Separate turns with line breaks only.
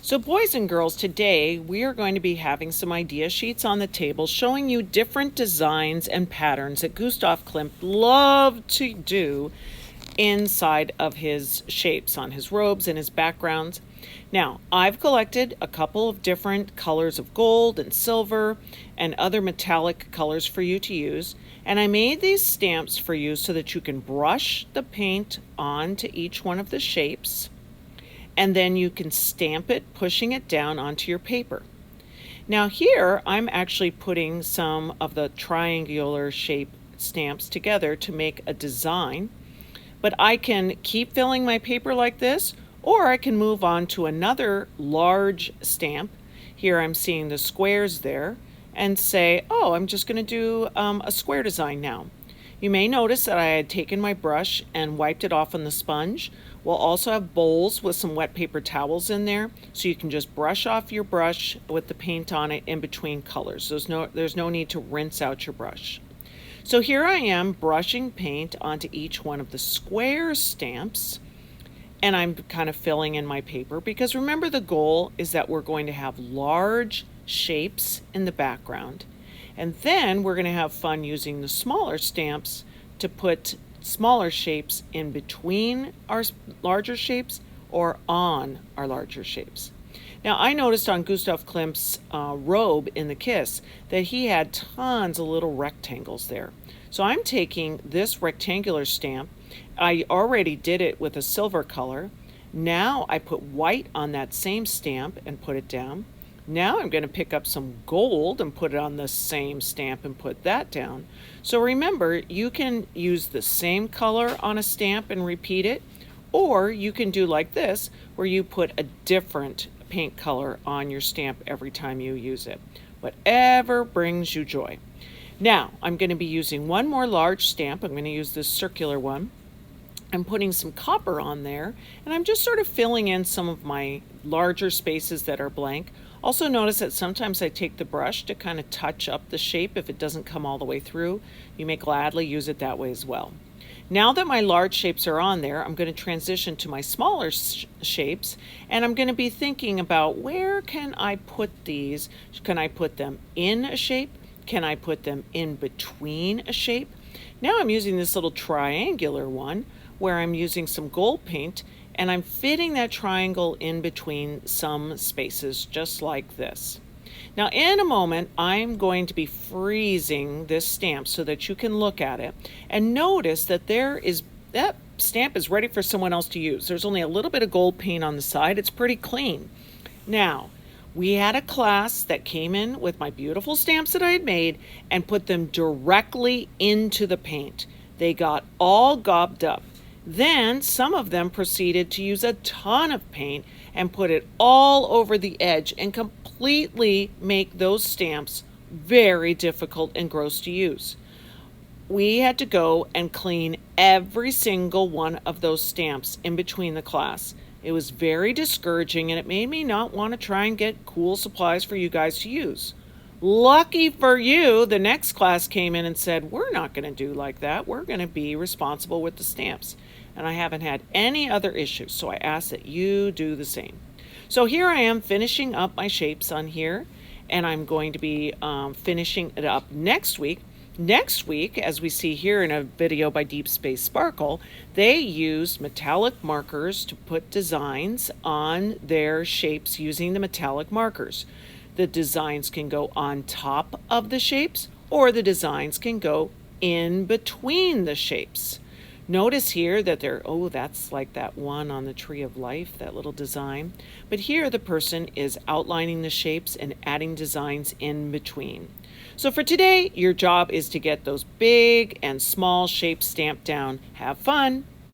So boys and girls, today we are going to be having some idea sheets on the table showing you different designs and patterns that Gustav Klimt loved to do inside of his shapes on his robes and his backgrounds. Now, I've collected a couple of different colors of gold and silver and other metallic colors for you to use, and I made these stamps for you so that you can brush the paint onto each one of the shapes, and then you can stamp it, pushing it down onto your paper. Now here, I'm actually putting some of the triangular shape stamps together to make a design, but I can keep filling my paper like this, or I can move on to another large stamp. Here I'm seeing the squares there, and say, oh, I'm just going to do a square design now. You may notice that I had taken my brush and wiped it off on the sponge. We'll also have bowls with some wet paper towels in there, so you can just brush off your brush with the paint on it in between colors. There's no need to rinse out your brush. So here I am brushing paint onto each one of the square stamps, and I'm kind of filling in my paper because remember, the goal is that we're going to have large shapes in the background. And then we're going to have fun using the smaller stamps to put smaller shapes in between our larger shapes or on our larger shapes. Now, I noticed on Gustav Klimt's robe in the Kiss that he had tons of little rectangles there. So I'm taking this rectangular stamp. I already did it with a silver color. Now I put white on that same stamp and put it down. Now I'm going to pick up some gold and put it on the same stamp and put that down. So remember, you can use the same color on a stamp and repeat it, or you can do like this, where you put a different paint color on your stamp every time you use it. Whatever brings you joy. Now, I'm going to be using one more large stamp. I'm going to use this circular one. I'm putting some copper on there, and I'm just sort of filling in some of my larger spaces that are blank. Also notice that sometimes I take the brush to kind of touch up the shape if it doesn't come all the way through. You may gladly use it that way as well. Now that my large shapes are on there, I'm going to transition to my smaller shapes, and I'm going to be thinking about where can I put these? Can I put them in a shape? Can I put them in between a shape? Now I'm using this little triangular one where I'm using some gold paint, and I'm fitting that triangle in between some spaces just like this. Now in a moment, I'm going to be freezing this stamp so that you can look at it and notice that that stamp is ready for someone else to use. There's only a little bit of gold paint on the side. It's pretty clean. Now, we had a class that came in with my beautiful stamps that I had made and put them directly into the paint. They got all gobbed up. Then some of them proceeded to use a ton of paint and put it all over the edge and completely make those stamps very difficult and gross to use. We had to go and clean every single one of those stamps in between the class. It was very discouraging, and it made me not want to try and get cool supplies for you guys to use. Lucky for you, the next class came in and said, we're not going to do like that. We're going to be responsible with the stamps. And I haven't had any other issues, so I ask that you do the same. So here I am finishing up my shapes on here, and I'm going to be finishing it up next week. Next week, as we see here in a video by Deep Space Sparkle, they used metallic markers to put designs on their shapes using the metallic markers. The designs can go on top of the shapes, or the designs can go in between the shapes. Notice here that that's like that one on the Tree of Life, that little design. But here the person is outlining the shapes and adding designs in between. So for today, your job is to get those big and small shapes stamped down. Have fun!